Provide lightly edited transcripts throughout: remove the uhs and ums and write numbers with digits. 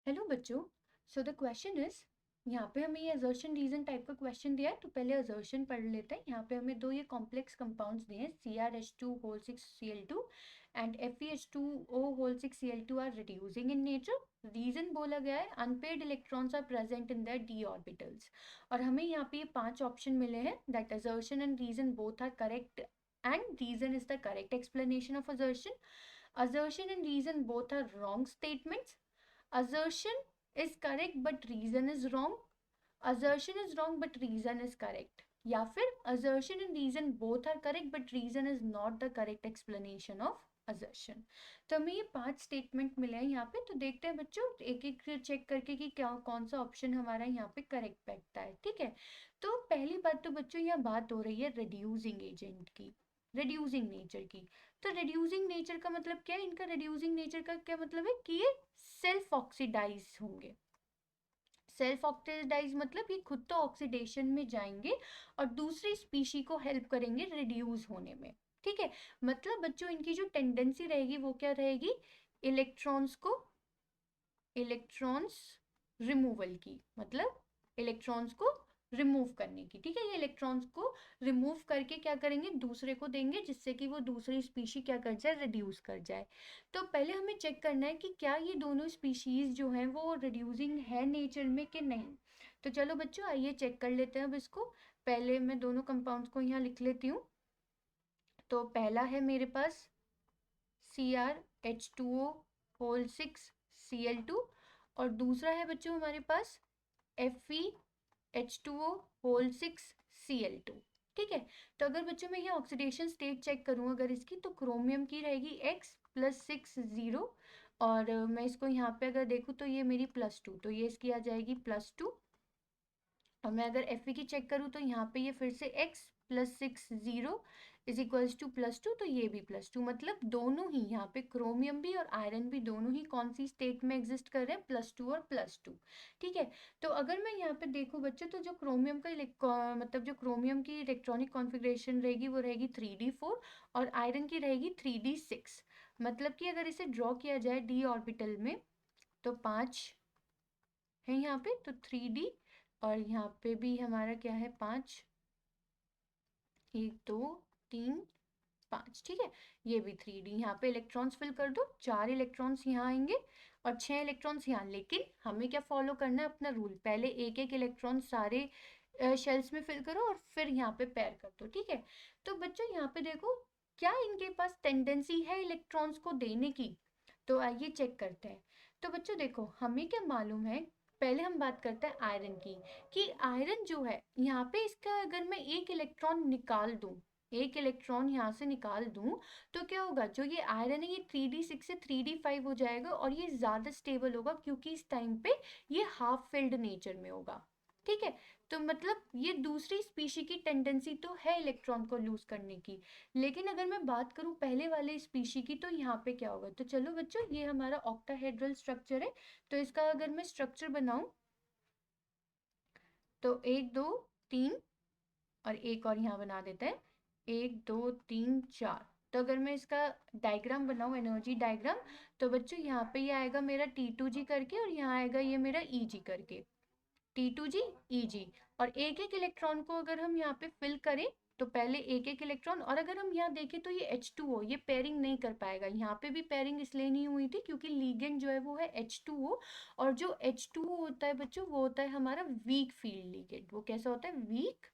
Hello बच्चों। So the question is, यहाँ पे हमें ये असर्शन रीजन टाइप का क्वेश्चन दिया है, तो पहले असर्शन पढ़ लेते हैं। यहाँ पे हमें दो ये कॉम्प्लेक्स कंपाउंड्स दिए हैं, CrH2 whole 6 Cl2 and FeH2O whole 6 Cl2 are reducing in nature. Reason बोला गया है unpaired electrons are present in the d orbitals. और हमें यहाँ पे ये 5 ऑप्शन मिले हैं, that assertion and reason both are correct and reason is the correct explanation of assertion. Assertion and reason both are wrong statements. Assertion is correct but reason is wrong. Assertion is wrong but reason is correct. या फिर assertion and reason both are correct but reason is not the correct explanation of assertion. तो हमें ये 5 statement मिले हैं यहाँ पे, तो देखते हैं बच्चों एक एक चेक करके कि क्या कौन सा ऑप्शन हमारा यहाँ पे करेक्ट बैठता है। ठीक है, तो पहली बात तो बच्चों यहाँ बात हो रही है रिड्यूसिंग एजेंट की, रिड्यूसिंग नेचर की। तो रिड्यूसिंग नेचर का मतलब क्या है, इनका रिड्यूसिंग नेचर का क्या मतलब है कि ये सेल्फ ऑक्सीडाइज होंगे। सेल्फ ऑक्सीडाइज मतलब ये खुद तो ऑक्सीडेशन में जाएंगे और दूसरी स्पीशी को हेल्प करेंगे रिड्यूस होने में। ठीक है, मतलब बच्चों इनकी जो टेंडेंसी रहेगी वो क्या रहेगी, इलेक्ट्रॉन्स को, इलेक्ट्रॉन्स रिमूवल की, मतलब इलेक्ट्रॉन्स को रिमूव करने की। ठीक है, ये इलेक्ट्रॉन्स को रिमूव करके क्या करेंगे, दूसरे को देंगे, जिससे कि वो दूसरी स्पीशी क्या कर जाए, रिड्यूस कर जाए। तो पहले हमें चेक करना है कि क्या ये दोनों स्पीशीज जो हैं वो रिड्यूसिंग है नेचर में कि नहीं। तो चलो बच्चों आइए चेक कर लेते हैं अब इसको। पहले मैं दोनों कंपाउंड्स को यहाँ लिख लेती हूँ। तो पहला है मेरे पास CrH2O होल 6 Cl2 और दूसरा है बच्चों हमारे पास FeH2O होल 6 Cl2। ठीक है, तो अगर बच्चों मैं ये ऑक्सीडेशन स्टेट चेक करूँ अगर इसकी, तो क्रोमियम की रहेगी X+6 0 और मैं इसको यहाँ पे अगर देखूँ तो ये मेरी +2, तो ये इसकी आ जाएगी +2। और मैं अगर Fe की चेक करूँ तो यहाँ पे ये फिर से X+6 0 +2, तो ये भी +2, मतलब दोनों ही यहाँ पे क्रोमियम भी और आयरन भी दोनों ही कौन सी स्टेट में एग्जिस्ट कर रहे हैं, +2 और +2। ठीक है, तो अगर मैं यहाँ पे देखूँ बच्चों तो जो क्रोमियम का मतलब जो क्रोमियम की इलेक्ट्रॉनिक कॉन्फ़िगरेशन रहेगी वो रहेगी 3d4 और आयरन की रहेगी 3d6। मतलब कि अगर इसे ड्रॉ किया जाए d ऑर्बिटल में तो 5 है यहाँ पे, तो 3d और यहाँ पे भी हमारा क्या है 5, 1 2 3 5। ठीक है, ये भी 3d। यहाँ पे इलेक्ट्रॉन्स फिल कर दो, 4 इलेक्ट्रॉन्स यहाँ आएंगे और 6 इलेक्ट्रॉन्स यहाँ। लेकिन हमें क्या फॉलो करना है, अपना रूल, पहले एक एक इलेक्ट्रॉन सारे शेल्स में फिल करो और फिर यहाँ पे पेयर कर दो। ठीक है, तो बच्चों यहाँ पे देखो क्या इनके पास टेंडेंसी है इलेक्ट्रॉन्स को देने की, तो आइए चेक करते हैं। तो बच्चों देखो हमें क्या मालूम है, पहले हम बात करते हैं आयरन की, कि आयरन जो है यहाँ पे इसका अगर मैं एक इलेक्ट्रॉन निकाल दूं, एक इलेक्ट्रॉन यहाँ से निकाल दूं, तो क्या होगा, जो ये आयरन है ये 3d6 से 3d5 हो जाएगा और ये ज़्यादा स्टेबल होगा क्योंकि इस टाइम पे ये हाफ फिल्ड नेचर में होगा। ठीक है, तो मतलब ये दूसरी स्पीशी की टेंडेंसी तो है इलेक्ट्रॉन को लूज करने की। लेकिन अगर मैं बात करूं पहले वाले स्पीशी की, तो यहाँ पे क्या होगा, तो चलो बच्चों ये हमारा ऑक्टाहेड्रल स्ट्रक्चर है, तो इसका अगर मैं स्ट्रक्चर बनाऊं तो 1 2 3 और एक और यहाँ बना देते हैं 1 2 3 4। तो अगर मैं इसका डायग्राम बनाऊं, एनर्जी डायग्राम, तो बच्चों यहाँ पे ये आएगा मेरा T2G करके और यहाँ आएगा ये मेरा EG करके, T2G EG। और एक एक इलेक्ट्रॉन को अगर हम यहाँ पे फिल करें तो पहले एक एक इलेक्ट्रॉन, और अगर हम यहाँ देखें तो ये H2O ये पेयरिंग नहीं कर पाएगा। यहाँ पे भी पेयरिंग इसलिए नहीं हुई थी क्योंकि लीगेंड जो है वो है H2O, और जो H2O होता है बच्चों वो होता है हमारा वीक फील्ड लीगेंड। वो कैसा होता है, वीक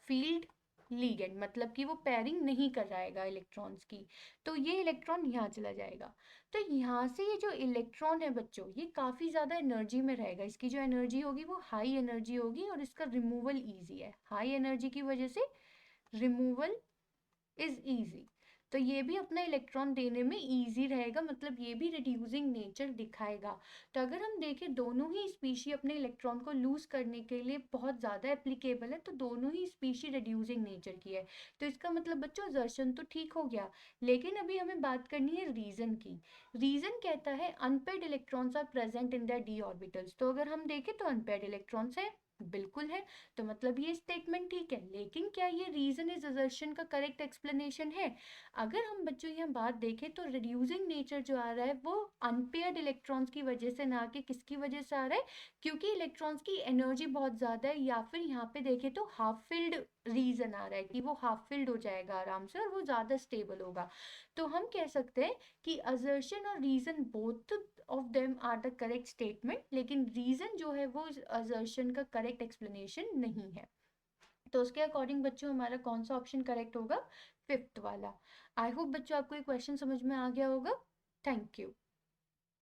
फील्ड लीगेंड, मतलब कि वो पेयरिंग नहीं कर जाएगा इलेक्ट्रॉन्स की, तो ये इलेक्ट्रॉन यहाँ चला जाएगा। तो यहाँ से ये जो इलेक्ट्रॉन है बच्चों ये काफ़ी ज़्यादा एनर्जी में रहेगा, इसकी जो एनर्जी होगी वो हाई एनर्जी होगी और इसका रिमूवल ईजी है, हाई एनर्जी की वजह से रिमूवल इज ईजी। तो ये भी अपना इलेक्ट्रॉन देने में ईजी रहेगा, मतलब ये भी रिड्यूसिंग नेचर दिखाएगा। तो अगर हम देखें दोनों ही स्पीशी अपने इलेक्ट्रॉन को लूज करने के लिए बहुत ज़्यादा एप्लीकेबल है, तो दोनों ही स्पीशी रिड्यूसिंग नेचर की है। तो इसका मतलब बच्चों असर्शन तो ठीक हो गया, लेकिन अभी हमें बात करनी है रीजन की। रीजन कहता है unpaired electrons are present in the D orbitals. तो अगर हम देखें तो अनपेयर्ड इलेक्ट्रॉन्स है, बिल्कुल है। तो मतलब ये स्टेटमेंट ठीक है, लेकिन क्या ये रीजन इज असर्शन का करेक्ट एक्सप्लेनेशन है? अगर हम बच्चों यहाँ बात देखें तो रिड्यूसिंग नेचर जो आ रहा है वो अनपेयर्ड इलेक्ट्रॉन्स की वजह से, ना कि किसकी वजह से आ रहा है, क्योंकि इलेक्ट्रॉन्स की एनर्जी बहुत ज़्यादा है, या फिर यहाँ पे देखें तो हाफ फिल्ड रीजन आ रहा है कि वो हाफ फिल्ड हो जाएगा आराम से और वो ज़्यादा स्टेबल होगा। तो हम कह सकते हैं कि असर्शन और reason both of them are the correct statement, लेकिन रीजन जो है वो असर्शन का करेक्ट एक्सप्लेनेशन नहीं है। तो उसके अकॉर्डिंग बच्चों हमारा कौन सा ऑप्शन करेक्ट होगा? फिफ्थ वाला। आई होप बच्चों आपको ये क्वेश्चन समझ में आ गया होगा। Thank you.